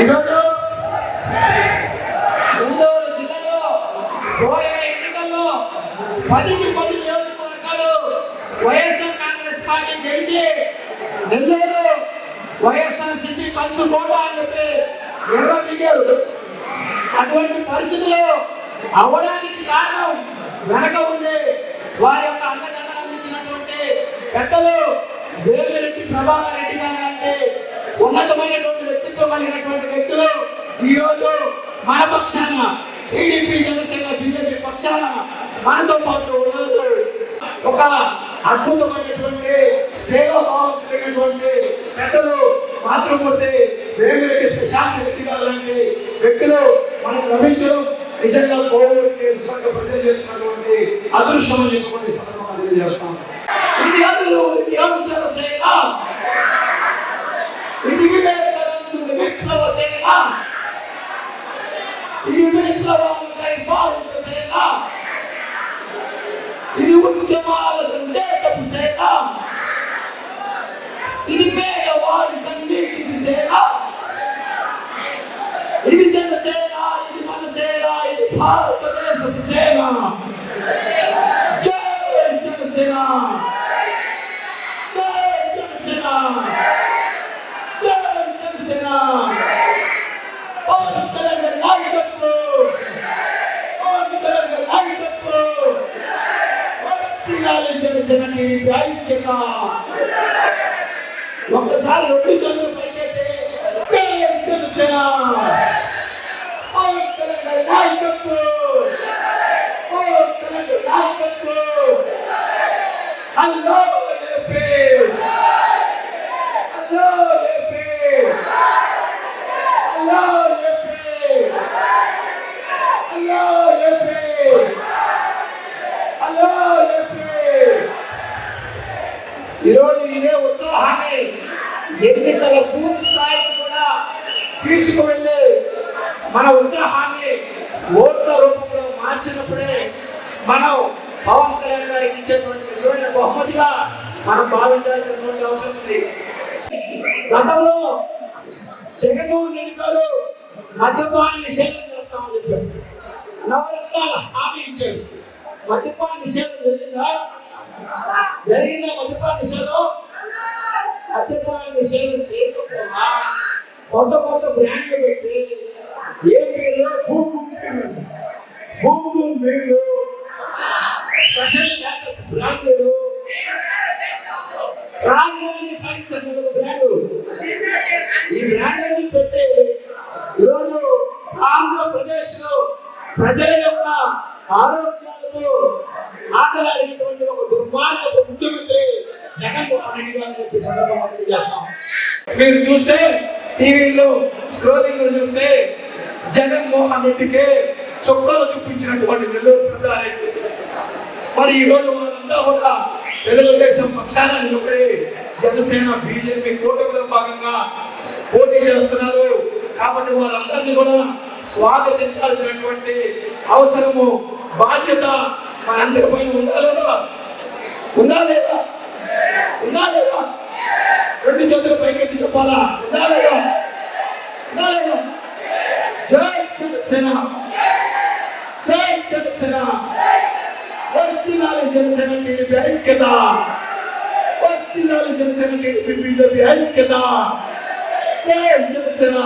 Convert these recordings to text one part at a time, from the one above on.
ఈరోజు నెల్లూరు జిల్లాలో పోయే ఎన్నికల్లో 10కి 10 నియోజకవర్గాలు వైఎస్ఆర్ కాంగ్రెస్ పార్టీ గెలిచి నెల్లూరు వైఎస్ఆర్సీపీ పంచుకోట అని చెప్పి ఎర్ర దిగారు. అటువంటి పరిస్థితులు అవ్వడానికి కారణం వెనక ఉంది వారి యొక్క అండదండలు అందించినటువంటి పెద్దలు వేమిరెడ్డి ప్రభాకర్ రెడ్డి గారు అంటే ఉన్నతమైనటువంటి వ్యక్తిత్వం కలిగినటువంటి వ్యక్తులు ఈరోజు మన పక్షాన టీడీపీ జనసేన బీజేపీ పక్షాన మనతో పాటు ఉన్నారు. ఒక అద్భుతమైనటువంటి సేవాభావం కలిగినటువంటి పెద్దలు మాతృమూర్తి వేమిరెడ్డి ప్రశాంత్ రెడ్డి గారు లాంటి వ్యక్తులు మనకు లభించడం నిజంగా కోవిడ్ ప్రజలు చేస్తున్నటువంటి అదృష్టం అని చెప్పి సందర్భంగా తెలియజేస్తాం. ఇది అదులు ఇది అనుచర సేన, ఇది వివేకానందుడి విప్లవ సేన, ఇది విప్లవాలకై పాలుత సేన, ఇది ఉద్యమాల సందేశపు సేన, ఇది పేదవాడి కన్నీటి సేన, ఇది జనసేన, ఇది మన సేన, ఇది భారతదేశపు సేన. జై జనసేన, జై జనసేన, జై జనసేన. పవన్ కళ్యాణ్ గారి నాయకత్వం, పవన్ కళ్యాణ్ గారి నాయకత్వం, వర్ధిల్లాలి జనసేన టీడీపీ ఐక్యత. ఒక్కసారి 2 చేతులు పైకెత్తి జై జనసేన, పవన్ కళ్యాణ్ గారి నాయకత్వం, పవన్ కళ్యాణ్ గారి నాయకత్వం. Hello AP, hello AP, hello AP, hello AP, hello AP. ఈరోజు ఇదే ఉత్సాహాన్ని ఎన్నికల పూర్తి స్థాయికి కూడా తీసుకువెళ్ళి మన ఉత్సాహాన్ని ఓట్ల రూపంలో మార్చినప్పుడే మనం పవన్ కళ్యాణ్ గారికి ఇచ్చేటువంటి నిజమైన బహుమతిగా మనం భావించాల్సినటువంటి అవసరం ఉంది. గతంలో జగన్మోహన్ రెడ్డి గారు మద్యపాన్ని నిషేధం చేస్తామని చెప్పారు, నవరత్నాల హామీ ఇచ్చారు. మద్యపాన నిషేధం జరిగిందా? మద్యపాన నిషేధం? మద్యపాన నిషేధం చేయకపోగా కొత్త కొత్త బ్రాండ్లు పెట్టి ఏం పేరు భూమ్ భూమ్ మీరు స్పెషల్ స్టేటస్ బ్రాండ్లు, రాజధాని ఫైన్స్ అనే ఒక బ్రాండ్, ఈ బ్రాండ్ని పెట్టి ఈరోజు ఆంధ్రప్రదేశ్ లో ప్రజల యొక్క ఆరోగ్యాలతో ఆటలాడినటువంటి ఒక దుర్మార్గపు ముఖ్యమంత్రి జగన్మోహన్ రెడ్డి గారిని చెప్పి సందర్భంగా తెలియజేస్తాం. మీరు చూస్తే టీవీలో స్క్రోలింగ్ చూస్తే జగన్మోహన్ రెడ్డికి చొక్కలు చూపించినటువంటి నెల్లూరు పెద్దారెడ్డి. మరి ఈ రోజు వాళ్ళంతా కూడా తెలుగుదేశం పక్షాన నిలబడి జనసేన బీజేపీ కూటమిలో భాగంగా పోటీ చేస్తున్నారు. కాబట్టి వాళ్ళందరినీ కూడా స్వాగతించాల్సినటువంటి అవసరము, బాధ్యత మనందరిపైన ఉందా లేదా? ఉందా లేదా? ఉందా లేదా? 2 చేతుల పైకెత్తి చెప్పాలా? ఉందా లేదా? ఉందా లేదా? జై జనసేన, జై జనసేన, వర్ధిల్లాలి జనసేన టీడీపీ ఐక్యత, వర్ధిల్లాలి జనసేన టీడీపీ బీజేపీ ఐక్యత. జై జనసేన.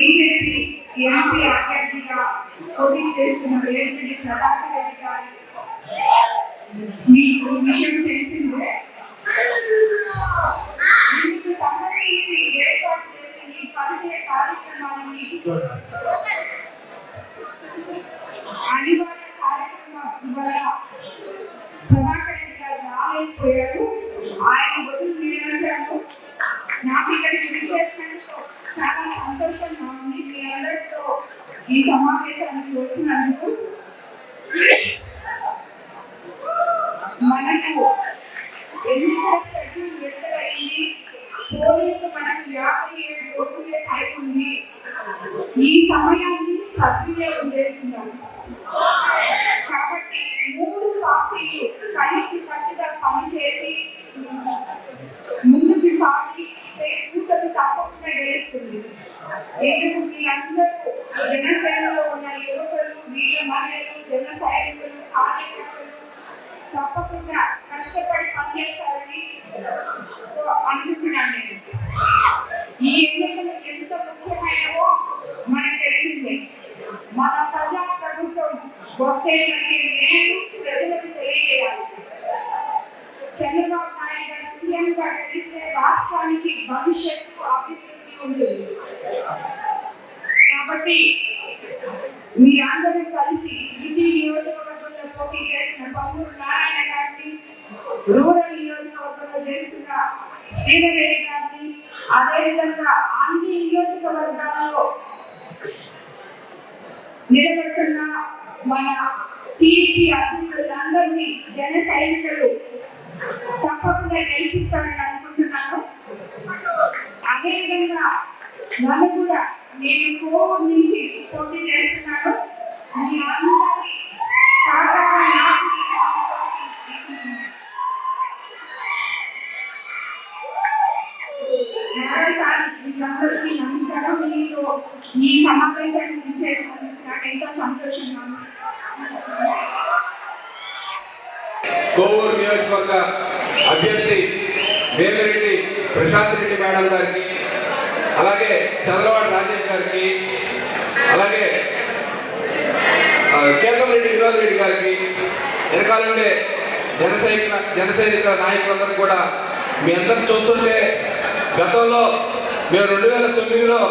బీజేపీ ఎంపీ అభ్యర్థిగా పోటీ చేస్తున్న వేమిరెడ్డి ప్రభాకర్ రెడ్డి గారి మీకు విషయం తెలిసిందే. ఇందుకు సంబంధించి ఏర్పాటు చేసిన ఈ పరిచయ కార్యక్రమాన్ని అనివార్య కార్యక్రమం వల్ల ప్రభాకర్ రెడ్డి గారు రాలేకపోయారు. ఆయన బదులు నేను వచ్చాను. నాకు ఇక్కడికి విచ్చేసినందుకు చాలా సంతోషంగా ఉంది. మీ అందరితో ఈ సమావేశానికి వచ్చినందుకు. మనకు ఎన్నికల షెడ్యూల్ విడుదలైంది. పోలింగ్ మనకు 57 రోజులే టైం ఉంది. ఈ సమయాన్ని సద్వినియోగం చేసుకుందాం. కాబట్టి 3 పార్టీలు కలిసి కట్టుగా పనిచేసి ముందుకు సాగితే కూటమి తప్పకుండా గెలుస్తుంది. ఎందుకు మీరందరూ జనసేనలో ఉన్న యువకులు, వీర మహిళలు, జన సైనికులు, కార్యకర్తలు తప్పకుండా కష్టపడి పనిచేస్తారని అనుకుంటున్నాను. నేను ఈ ఎన్నికలు ఎంత ముఖ్యమైనవో మనకు తెలిసిందే. మన ప్రజా ప్రభుత్వం వస్తే జరిగే మేలు ప్రజలకు తెలియజేయాలి. చంద్రబాబు నాయుడు గారు సీఎంగా గెలిస్తే రాష్ట్రానికి భవిష్యత్తు అభివృద్ధి ఉంటుంది. కాబట్టి మీరందరూ కలిసి సిటీ నియోజకవర్గంలో పోటీ చేస్తున్న పొంగూరు నారాయణ గారిని, రూరల్ నియోజకవర్గంలో చేస్తున్న శ్రీధర్ రెడ్డి గారిని, అదేవిధంగా అన్ని నియోజకవర్గాల్లో నిలబడుతున్న మన టీడీపీ అభ్యర్థులందరినీ జన సైనికులు తప్పకుండా గెలిపిస్తారని అనుకుంటున్నాను. అదేవిధంగా నన్ను కూడా నేను కోవూరు నుంచి పోటీ చేస్తున్నాను. మీ అందరి అందరికీ నమస్కారం. మీరు ఈ సమావేశాన్ని చేసినందుకు నాకు ఎంతో సంతోషంగా ఉంది. కోవూరు నియోజకవర్గ అభ్యర్థి వేమిరెడ్డి ప్రశాంత్ రెడ్డి మేడం గారికి, అలాగే చంద్రవాడి రాజేష్ గారికి, అలాగే కేతంరెడ్డి వినోద్ రెడ్డి గారికి, వెనకాలంటే జనసైనిక నాయకులందరూ కూడా మీ అందరిని చూస్తుంటే గతంలో మేము 2009లో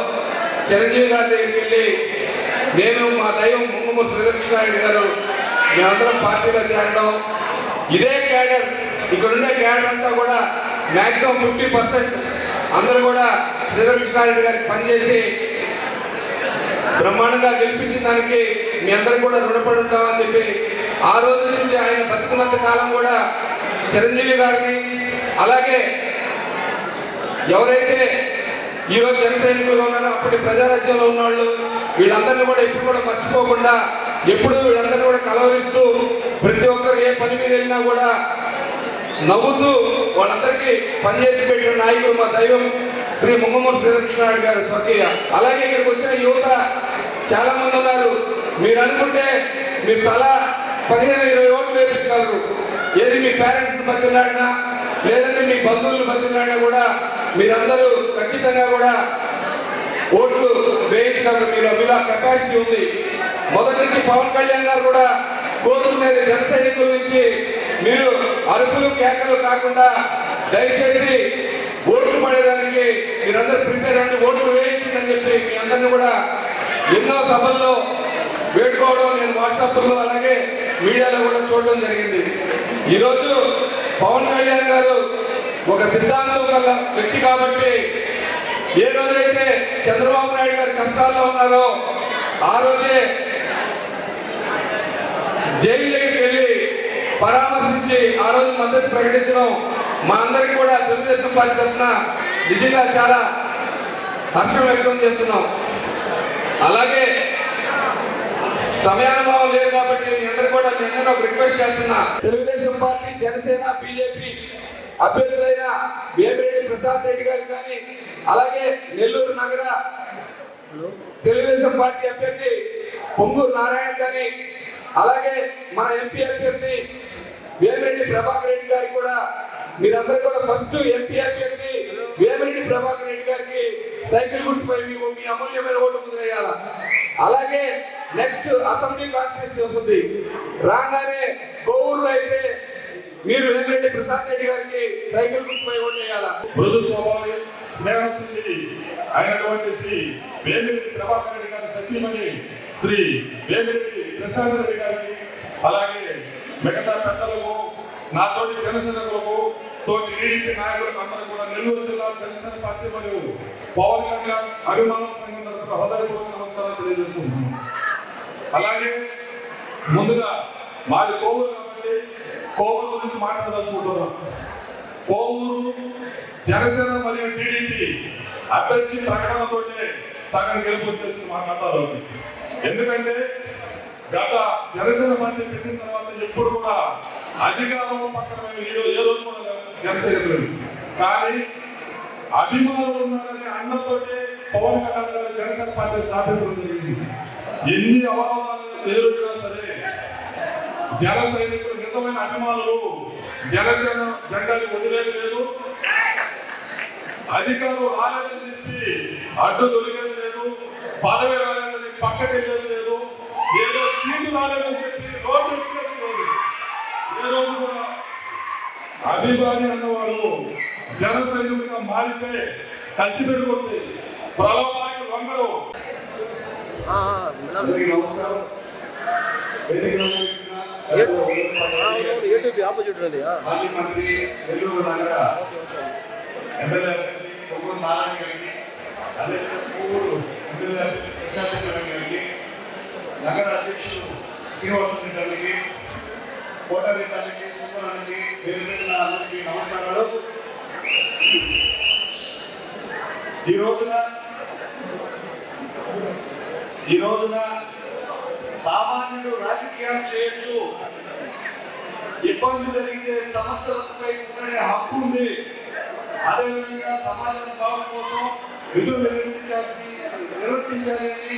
చిరంజీవి గారి దగ్గరికి వెళ్ళి నేను మా దైవం ముంగమూరు శ్రీధరకృష్ణారెడ్డి గారు మేమందరం పార్టీలో చేరడం, ఇదే క్యాడర్ ఇక్కడుండే క్యాడర్ అంతా కూడా మ్యాక్సిమం 50% అందరూ కూడా శ్రీధరకృష్ణారెడ్డి గారికి పనిచేసి బ్రహ్మాండంగా గెలిపించిన దానికి మీ అందరూ కూడా రుణపడి ఉంటామని చెప్పి ఆ రోజు నుంచి ఆయన బతుకున్నంత కాలం కూడా చిరంజీవి గారిని, అలాగే ఎవరైతే ఈరోజు జన సైనికులుగా ఉన్నారో అప్పటి ప్రజారాజ్యంలో ఉన్నవాళ్ళు వీళ్ళందరినీ కూడా ఎప్పుడు కూడా మర్చిపోకుండా ఎప్పుడు వీళ్ళందరినీ కూడా కలవరిస్తూ ప్రతి ఒక్కరు ఏ పని మీద వెళ్ళినా కూడా నవ్వుతూ వాళ్ళందరికీ పనిచేసి పెట్టిన నాయకుడు మా దైవం శ్రీ ముంగమూరు శ్రీధరకృష్ణారెడ్డి గారు స్వర్గీయ. అలాగే ఇక్కడికి వచ్చిన యువత చాలా మంది ఉన్నారు. మీరు అనుకుంటే మీరు తల 15-20 ఓట్లు వేయించగలరు. ఏది మీ పేరెంట్స్ని బతిలాడినా లేదంటే మీ బంధువులను బతిలాడినా కూడా మీరందరూ ఖచ్చితంగా కూడా ఓట్లు వేయించగలరు. మీలో కెపాసిటీ ఉంది. మొదటి నుంచి పవన్ కళ్యాణ్ గారు కూడా కోరుకునేది జన సైనికుల నుంచి మీరు అరుపులు కేకలు కాకుండా దయచేసి ఓట్లు పడేదానికి మీరందరూ ప్రిపేర్ అవ్వండి, ఓట్లు వేయించిందని చెప్పి మీ అందరినీ కూడా ఎన్నో సభల్లో వేడుకోవడం నేను వాట్సాప్లో అలాగే మీడియాలో కూడా చూడడం జరిగింది. ఈరోజు పవన్ కళ్యాణ్ గారు ఒక సిద్ధాంతం గల వ్యక్తి కాబట్టి ఏ రోజైతే చంద్రబాబు నాయుడు గారు కష్టాల్లో ఉన్నారో ఆ రోజే జైలు దగ్గరికి వెళ్ళి పరామర్శించి ఆ రోజు మద్దతు ప్రకటించడం మా అందరికీ కూడా తెలుగుదేశం పార్టీ తరఫున నిజంగా చాలా హర్షం వ్యక్తం చేస్తున్నాం. అలాగే సమయానుభవం లేదు కాబట్టి మీ అందరూ కూడా మీ అందరూ ఒక రిక్వెస్ట్ చేస్తున్నా, తెలుగుదేశం పార్టీ, జనసేన, బీజేపీ అభ్యర్థులైన వేమిరెడ్డి ప్రసాద్ రెడ్డి గారు కానీ, అలాగే నెల్లూరు నగర తెలుగుదేశం పార్టీ అభ్యర్థి పొంగూరు నారాయణ గారి, అలాగే మన ఎంపీ అభ్యర్థి వేమిరెడ్డి ప్రభాకర్ రెడ్డి గారికి కూడా మీరందరూ కూడా ఫస్ట్ ఎంపీ అభ్యర్థి వేమిరెడ్డి ప్రభాకర్ రెడ్డి గారికి సైకిల్ గుర్తుపై మీ అమూల్యమైన ఓటు ముద్రేయాల. అలాగే నెక్స్ట్ అసెంబ్లీ కాన్స్టిట్యూన్సీ వస్తుంది. రాగానే కోవూరులో అయితే మీరు వేమిరెడ్డి ప్రసాద్ రెడ్డి గారికి సైకిల్ గుర్తుపై ఓటు వేయాలా. మృదు స్వభావి స్నేహశీలి అయినటువంటి శ్రీ వేమిరెడ్డి ప్రభాకర్ రెడ్డి గారి సతీమణి శ్రీ వేమిరెడ్డి ప్రసాద్ రెడ్డి గారికి, అలాగే మిగతా పెద్దలకు, నాతోటి జనసేనకులకు, తోటి టీడీపీ నాయకులకు అందరూ కూడా నెల్లూరు జిల్లా జనసేన పార్టీ మరియు పవన్ కళ్యాణ్ అభిమాన సంఘం తరఫున హృదయపూర్వక నమస్కారాలు తెలియజేస్తున్నాను. అలాగే ముందుగా మాది కోవూరు కాబట్టి కోవూరు గురించి మాట్లాడదలుచుకుంటున్నాం. కోవూరు జనసేన మరియు టీడీపీ అభ్యర్థి ప్రకటనతోటే సగం గెలుపు వచ్చేసింది మా ఖాతాలోకి. ఎందుకంటే గత జనసేన పార్టీ పెట్టిన తర్వాత ఎప్పుడు కూడా అధికారం పక్కన ఏ రోజు కూడా జనసేన, కానీ అభిమానులు ఉన్నారని అన్నతోటే పవన్ కళ్యాణ్ గారు జనసేన పార్టీ స్థాపించడం జరిగింది. ఎన్ని అవరోధాలు ఎదురున్నా సరే జన సైనికులు నిజమైన అభిమానులు జనసేన జెండాని వదిలేదు లేదు, అధికారం రాలేదని చెప్పి అడ్డు తొలిగేది లేదు, పదవి రాలేదని పక్కకెళ్ళేది లేదు, ఏదో సీటు రాలేదని చెప్పి రోడ్డు ఎక్కేది లేదు. ఏ రోజు కూడా అభిమాని అన్నవాడు జన సైనికుడిగా మారితే కసి పెరుగుతుంది, ప్రలోభానికి లొంగరు. నమస్కారం. ఆపోజిట్ మాజీ మంత్రి నెల్లూరు నగర ఎమ్మెల్యే కొవ్వూరు నారాయణ గారికి, అదే కోవూరు ఎమ్మెల్యే ప్రసాద్ రెడ్డి గారికి, నగర అధ్యక్షుడు శ్రీనివాసరెడ్డి గారికి, కోటారెడ్డి గారికి, సుందరానికి, వేరువేరున అందరికీ నమస్కారాలు. ఈ రోజున సామాన్యుడు రాజకీయాలు చేయొచ్చు, ఇబ్బంది జరిగితే సమస్యలపై ఉండే హక్కు ఉంది. అదేవిధంగా సమాజం బాగు కోసం విధులు నిర్వర్తించాలని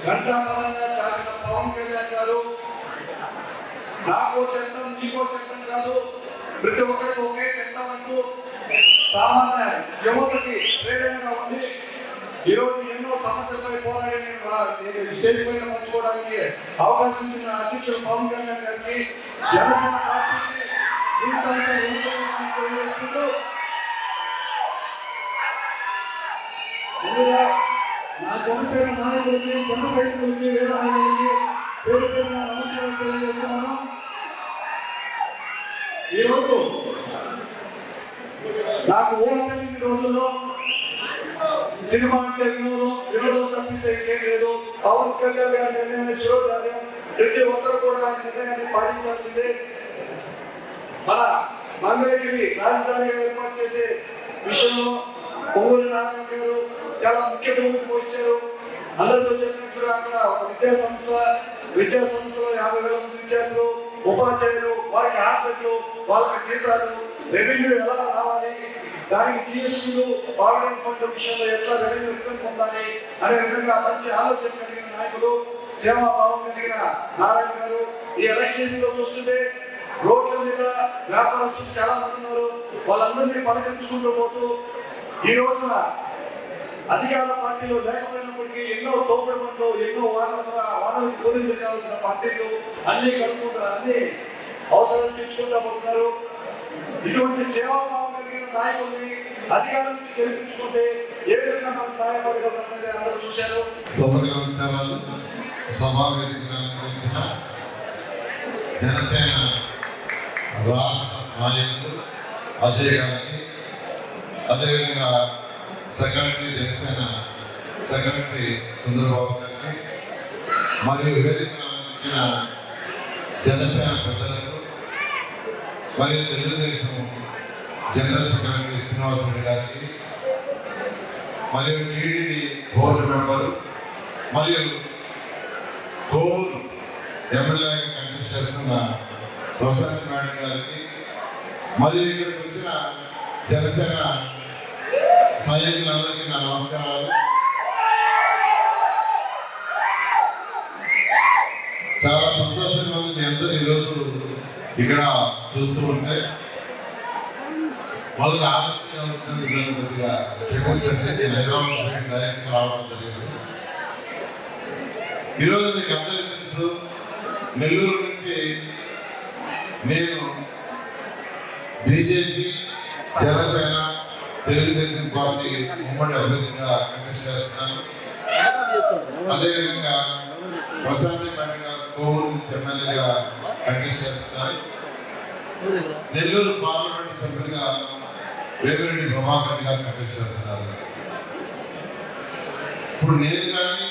ఘంటాపరంగా చాటిన పవన్ కళ్యాణ్ గారు నాకో చట్టం నీకో చట్టం కాదు, ప్రతి ఒక్కరికి ఒకే చట్టం అంటూ సామాన్య యువతకి ప్రేరణగా ఉంది. ఈరోజు ఎన్నో సమస్యలపై పోరాడి నేను స్టేజ్ పైన పంచుకోవడానికి అవకాశం ఇచ్చిన అధ్యక్షుడు పవన్ కళ్యాణ్ గారికి, జనసేన పార్టీకి తెలియజేసుకుంటూ నా జనసేన నాయకులకి, జన సైనికులకి, వేరే నాయకులకి పేరు పేరున నమస్కారం తెలియజేస్తున్నాను. ఈరోజు నాకు ఓటమి రోజుల్లో సినిమా అంటే వినోదం తప్పిస్తే ఇంకేం లేదు. పవన్ కళ్యాణ్ గారి నిర్ణయమే శిరోధార్యం. ప్రతి ఒక్కరు కూడా ఆయన నిర్ణయాన్ని పాటించాల్సిందే. మన మంగళగిరి రాజధానిగా ఏర్పాటు చేసే విషయంలో కొవ్వూరు నారాయణ గారు చాలా ముఖ్య భూమిక పోషించారు. అందరితో చెప్పినట్లుగా అక్కడ విద్యా సంస్థలో 50,000 మంది విద్యార్థులు, ఉపాధ్యాయులు, వారికి హాస్పిటల్, వాళ్ళకి జీతాలు, రెవెన్యూ ఎలా రావాలి, దానికి జిఎస్టీలు, ప్రావిడెంట్ ఫండ్ విషయంలో ఎట్లా రెవెన్యూ రిటర్న్ పొందాలి అనే విధంగా మంచి ఆలోచన కలిగిన నాయకులు, సేవాభావం కలిగిన నారాయణ గారు. ఈ ఎలక్షన్ లో చూస్తుంటే రోడ్ల మీద వ్యాపారస్తులు చాలా మంది ఉన్నారు. వాళ్ళందరినీ పలకరించుకుంటూ పోతూ ఈ రోజున అధికార పార్టీలో లేకపోయినప్పటికీ ఎన్నో తోపుడు పనులు, ఎన్నో వానలు కోరికలు కావాల్సిన పార్టీలు అన్ని కలుపుకుంటూ అన్ని అవసరాలు తెచ్చుకుంటూ పోతున్నారు. ఇటువంటి సేవాభావం కలిగిన నాయకుల్ని అధికారం నుంచి గెలిపించుకుంటే ఏ విధంగా మనకు సహాయపడగలరన్నది అందరూ చూశారు. సభకు నమస్కారాలు. సభా వేదికగా జనసేన రాష్ట్ర నాయకులు అజయ్ గారికి, అదేవిధంగా సెక్రటరీ జనసేన సెక్రటరీ సుందరబాబు గారికి, మరియు వేదిక జనసేన పెద్దలకు, మరియు తెలుగుదేశం జనరల్ సెక్రటరీ శ్రీనివాసరెడ్డి గారికి, మరియు టీడీపీ బోర్డు మెంబరు మరియు కోవూరు ఎమ్మెల్యేగా కంటెస్ట్ చేస్తున్న ప్రసాద్ మేడం గారికి, మరియు ఇక్కడికి వచ్చిన జనసేన సైనికులందరికీ నా నమస్కారాలు. చాలా సంతోషంగా ఉంది మీ అందరూ ఈరోజు ఇక్కడ చూస్తూ ఉంటే. మొదలు ఆలస్యంగా వచ్చినందుకు కొద్దిగా క్షమించండి. నేను హైదరాబాద్ డైరెక్ట్గా రావడం జరిగింది. ఈరోజు మీకు అందరికీ తెలుసు, నెల్లూరు నుంచి నేను బీజేపీ, జనసేన, తెలుగుదేశం పార్టీ ఉమ్మడి అభ్యర్థిగా కంటెస్ట్ చేస్తున్నాను. అదేవిధంగా ప్రశాంతి మేడం గారు కోవూరు నుంచి ఎమ్మెల్యేగా కంటెస్ట్ చేస్తున్నారు. నెల్లూరు పార్లమెంట్ సభ్యులుగా వేమిరెడ్డి ప్రభాకర్ గారు కంటెస్ట్ చేస్తున్నారు. ఇప్పుడు నేను కానీ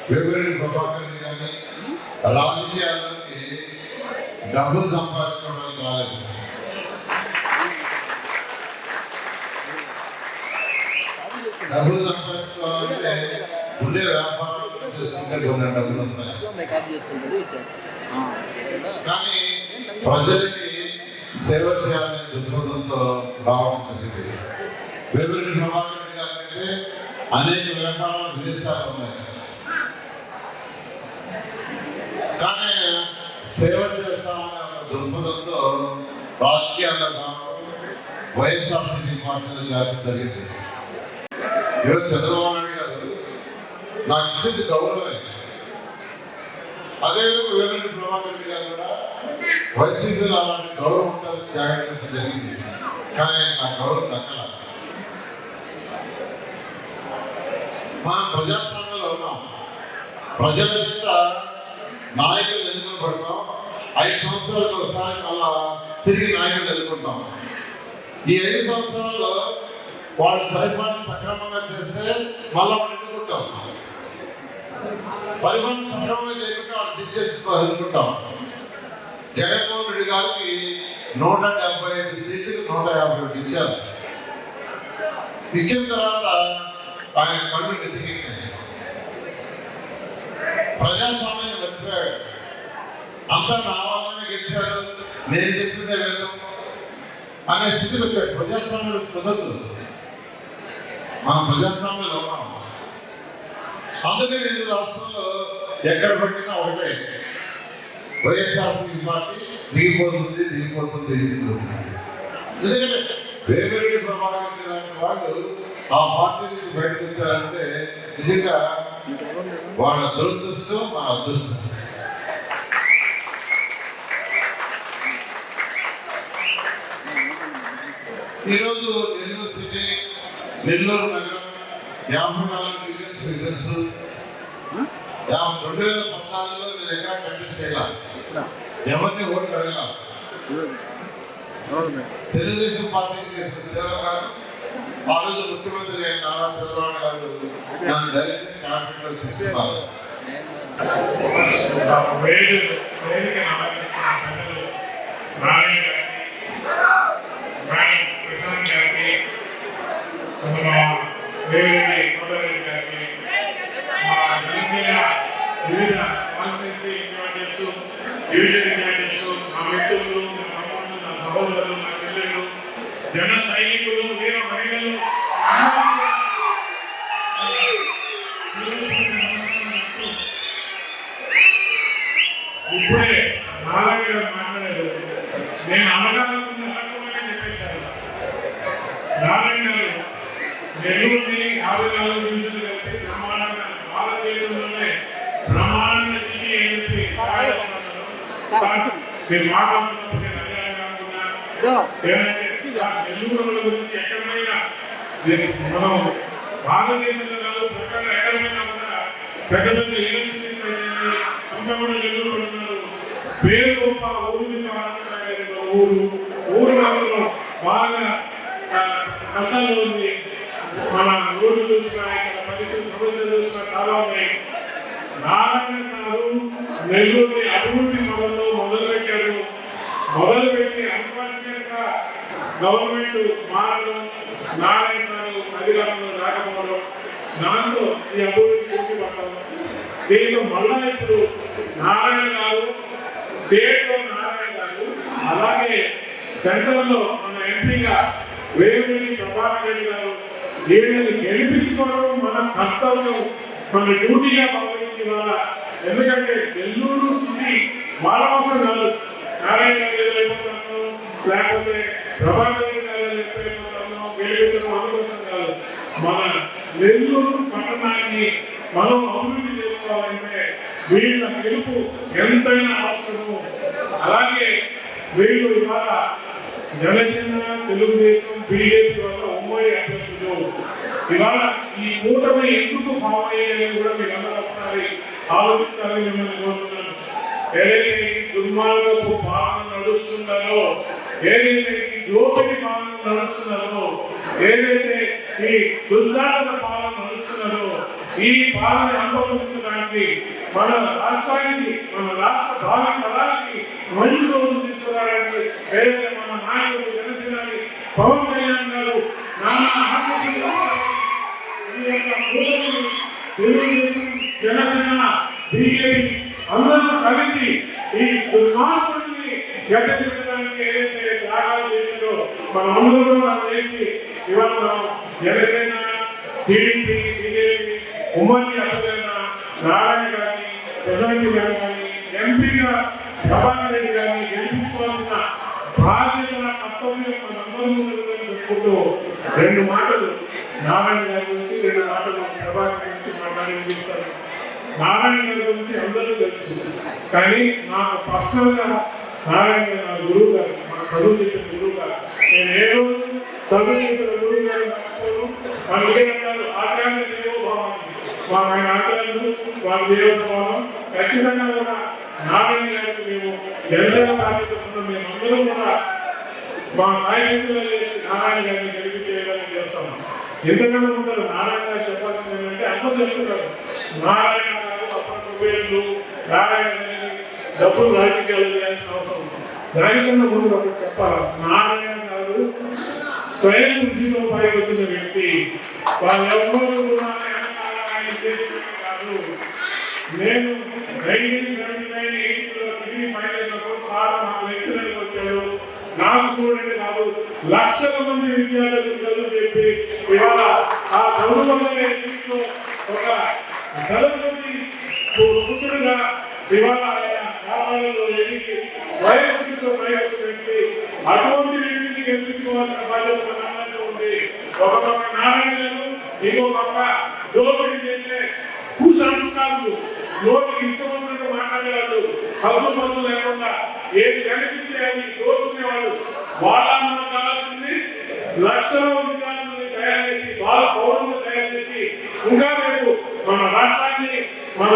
వేమిరెడ్డి ప్రభాకర్ కానీ రాజకీయాల్లోకి డబ్బులు సంపాదించుకోవడానికి రాలేదు. డబ్బులు సంపాదించుకోవాలంటే ఉండే వ్యాపారాలు చేసుకుంటే కొన్ని డబ్బులు వస్తాయి. కానీ ప్రజలకి సేవ చేయాలనే దృక్పథంతో రావడం జరిగింది. వేమిరెడ్డి ప్రభాకర్ రెడ్డి గారికి అనేక వ్యాపారాలు విదేశాలు ఉన్నాయి. కానీ సేవ చేస్తామనే ఒక దృక్పథంతో రాజకీయాల్లో రావడం, వైఎస్ఆర్సీపీ పార్టీలో చేరడం జరిగింది. ఈరోజు చంద్రబాబు నాయుడు గారు నాకు ఇచ్చింది గౌరవమే. అదేవిధంగా వేమిరెడ్డి ప్రభాకర్ రెడ్డి గారు కూడా వైసీపీలో అలాంటి గౌరవం ఉంటుందని జాగ్రత్త జరిగింది. కానీ ఆ గౌరవం దక్కల. మనం ప్రజాస్వామ్యంలో ఉన్నాం. ప్రజల చేత నాయకులు ఎన్నికలు పడతాం. 5 సంవత్సరాలకు ఒకసారి మళ్ళా తిరిగి నాయకులు ఎన్నుకుంటాం. ఈ 5 సంవత్సరాల్లో వాళ్ళు పరిపాలన సక్రమంగా చేస్తే మళ్ళా వాళ్ళు ఎన్నుకుంటాం. పరిపాలన సక్రమంగా చేయకుండా వాళ్ళు దిచ్చేసి ఎన్నుకుంటాం. జగన్మోహన్ రెడ్డి గారికి 175 సీట్లకు 151 ఇచ్చారు. ఇచ్చిన తర్వాత ఆయన కళ్ళు నెతికింది. ప్రజాస్వామ్యం మర్చిపోయాడు. అంతా నా వాళ్ళనే గెలిచారు, నేను చెప్పిందే వేదం అనే స్థితికి వచ్చాడు. ప్రజాస్వామ్యం కుదరదు. మనం ప్రజాస్వామ్యంలో ఉన్నాం. అందుకే నేను రాష్ట్రంలో ఎక్కడ పట్టినా ఒకటే, వైఎస్ఆర్సీపీ పార్టీ దిగిపోతుంది. ఎందుకంటే వేమిరెడ్డి ప్రభాకర్ రెడ్డి లాంటి వాళ్ళు ఆ పార్టీ నుంచి బయటకు వచ్చారంటే నిజంగా వాళ్ళ దురదృష్టం, మన అదృష్టం. ఈరోజు నెల్లూరు సిటీ, నెల్లూరు నగరం 54 డివిజన్స్ మీకు తెలుసు. 2014లో నేను ఎక్కడ కంటెస్ట్ చేయాలి, ఎవరిని ఓటు అడగల. తెలుగుదేశం పార్టీకి చేసిన సేవగా ఆ రోజు ముఖ్యమంత్రి నారా చంద్రబాబు గారు దాన్ని డైరెక్ట్ క్యాబినెట్ లో తీసుకున్నారు. వివిధ కాన్స్టిట్యూన్సీ ఇండిపెండెన్స్, డివిజన్ ఇండిపెండెన్స్, మా మిత్రులు, మా తమ్ముళ్ళు, నా సహోదరులు, నా చెల్లెళ్ళు, జన సైనికులు, వీర మహిళలు ఇప్పుడే నారాయణ గారు మాట్లాడారు. నేను అనగాలని చెప్పేశారు. నారాయణ గారు నెల్లూరుని 54 డివిజన్లు కలిపి బ్రహ్మాండంగా భారతదేశంలోనే బ్రహ్మాండ సిటీ అని చెప్పి మీరు మాట్లాడుతున్నప్పుడు నేను అదే కాకుండా నెల్లూరు గురించి ఎక్కడైనా మనం భారతదేశంలో కాదు ప్రకారం ఎక్కడైనా కూడా పెద్ద పెద్ద యూనివర్సిటీస్ ఇంకా కూడా నెల్లూరు ఉన్నారు. పేరు గొప్ప ఊరు మాత్రం బాగా కష్టాలు ఉంది. మన రోడ్లు చూసినా, ఇక్కడ పరిస్థితి సమస్యలు చూసినా చాలా ఉన్నాయి. నారాయణ సారు నెల్లూరుని అభివృద్ధి మొదలు మొదలుపెట్టాడు. మొదలుపెట్టి అన్ఫార్చునేట్ గా గవర్నమెంట్ మారడం, నారాయణ సారు అధికారంలో రాకపోవడం, దాంతో ఈ అభివృద్ధి పూర్తి పడడం. దీంట్లో మళ్ళా ఇప్పుడు నారాయణ గారు స్టేట్ లో నారాయణ గారు, అలాగే సెంట్రల్ లో మన ఎంపీగా వేమిరెడ్డి ప్రభాకర్ రెడ్డి గారు వీళ్ళని గెలిపించుకోవడం మన కర్తవ్యం, మన డ్యూటీగా భావించి వాళ్ళ. ఎందుకంటే నెల్లూరు సిటీ వాళ్ళ అవసరం కాదు. నారాయణ గారు ఏదైపోతున్నాను, లేకపోతే ప్రభాకర్ రెడ్డి గారు గెలిపించడం అందుకోసం కాదు, మన నెల్లూరు పట్టణాన్ని మనం అభివృద్ధి చేసుకోవాలంటే వీళ్ళ గెలుపు ఎంతైనా అవసరము. అలాగే వీళ్ళు ఇవాళ జనసేన, తెలుగుదేశం, బీజేపీ వల్ల ఉమ్మడి అభ్యర్థులు ఇవాళ ఈ కూటమి ఎందుకు ఫామ్ అయ్యాయని కూడా మీరు అందరూ ఒకసారి ఆలోచించాలని మిమ్మల్ని కోరుతున్నాను. ఏదైతే ఈ దుర్మార్గపు పాలన నడుస్తుందో, ఏదైతే ఈ దోపిడి పాలన నడుస్తున్నదో, ఏదైతే ఈ దుర్శాసన పాలన నడుస్తున్నదో, ఈ పాలన అనుభవించడానికి మన రాష్ట్రానికి, మన రాష్ట్ర భావి తరానికి మంచి రోజులు తీసుకురావడానికి ఏదైతే మన నాయకుడు జనసేనాని పవన్ కళ్యాణ్ గారు జనసేన, బీజేపీ అందరూ కలిసి ఈ దుర్మార్గుడిని గట్టెక్కడానికి ఏదైతే త్యాగాలు చేసిందో మనం అందరూ కూడా చేసి ఇవాళ మనం జనసేన, టీడీపీ, బీజేపీ ఉమ్మడి అభ్యర్థులైన నారాయణ గారిని, ప్రధాని గారు కానీ, ఎంపీగా ప్రభాకర్ రెడ్డి గారిని గెలిపించుకోవాల్సిన బాధ్యత, కర్తవ్యం మనందరూ చెప్పుకుంటూ 2 మాటలు నారాయణ గారి గురించి, 2 మాటలు ప్రభాకర్ గురించి మాట్లాడిస్తారు. నారాయణ గారి గురించి అందరూ తెలుసు, కానీ నాకు పర్సనల్ గా నారాయణ గారు నా గురువు గారు, మా చదువు చెప్పిన గురువు గారు. నేను ఏ రోజు చదువు చెప్పిన గురువు గారు వాళ్ళు ఏమంటారు, ఆచార్య దేవోభావం, ఆయన ఆచార్యులు, వాళ్ళ దేవస్వభావం. ఖచ్చితంగా కూడా నారాయణ గారికి మేము జనసేన పార్టీ తరఫున మేమందరూ కూడా మా సాయశక్తులు చేసి నారాయణ గారిని గెలిపించేయాలని చేస్తాము. ఎందుకంటే ఉంటారు నారాయణ గారు చెప్పాల్సింది ఏంటంటే అందరూ చెప్తున్నారు నారాయణ గారు అప్పటికేళ్ళు నారాయణ గారిని డబ్బులు రాజకీయాలు చేయాల్సిన అవసరం. దానికన్నా ముందు ఒకటి చెప్పాలి, నారాయణ గారు స్వయం కృషిలో పైకి వచ్చిన వ్యక్తి. వాళ్ళెవ్వరూ కూడా ఆయన చేసినట్టు కాదు. నేను 1979-80లో డిగ్రీ ఫైనల్ సార్ నాకు లెక్చరర్కి వచ్చాడు. నాకు స్టూడెంట్ కాదు, లక్షల మంది విద్యార్థులకు చదువు చెప్పి ఇవాళ ఆ చదువు వల్లనే ఇంట్లో ఒక సరస్వతి పుత్రుడుగా ఇవాళ ఆయన వ్యాపారంలో ఎదిగి స్వయం కృషితో పైకి వ్యక్తి. అటువంటి వ్యక్తిని గెలిపించుకోవాల్సిన బాధ్యత మనందరికీ ఉంది. ఒక పక్క నారాయణ గారు, ఇంకో పక్క దోపిడీ చేసే కుసంస్కారులు, నోటికి ఇష్టమైనట్టు మాట్లాడేవాళ్ళు, హద్దు పనులు లేకుండా ఏది కనిపిస్తే అది దోచుకునేవాళ్ళు. వాళ్ళ మనం కావాల్సింది లక్షల విద్యార్థులను తయారు చేసి, వాళ్ళ పౌరులను తయారు చేసి, ఇంకా రేపు మన రాష్ట్రాన్ని, మన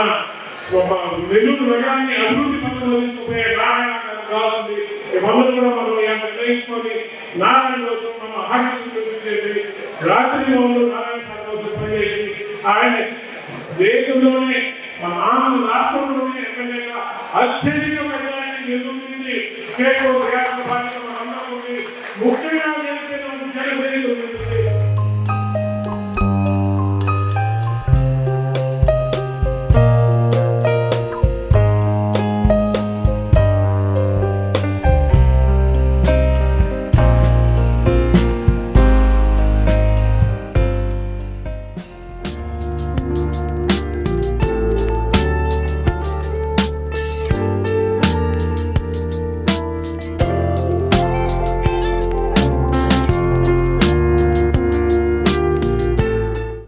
నెల్లూరు నగరాన్ని అభివృద్ధి పనులు తీసుకుపోయే నారాయణ కావాల్సింది. ఇవన్నీ కూడా మనం నిర్ణయించుకొని నారాయణ కోసం మనం ఆకర్షణ చేసి రాత్రి నారాయణ సార్ కోసం పనిచేసి ఆయన దేశంలోనే, మన ఆంధ్ర రాష్ట్రంలోనే ఎమ్మెల్యేగా అత్యధిక ప్రజాన్ని నిర్మించి చేసుకోవాలి. మనందరం ముఖ్యంగా జనసేన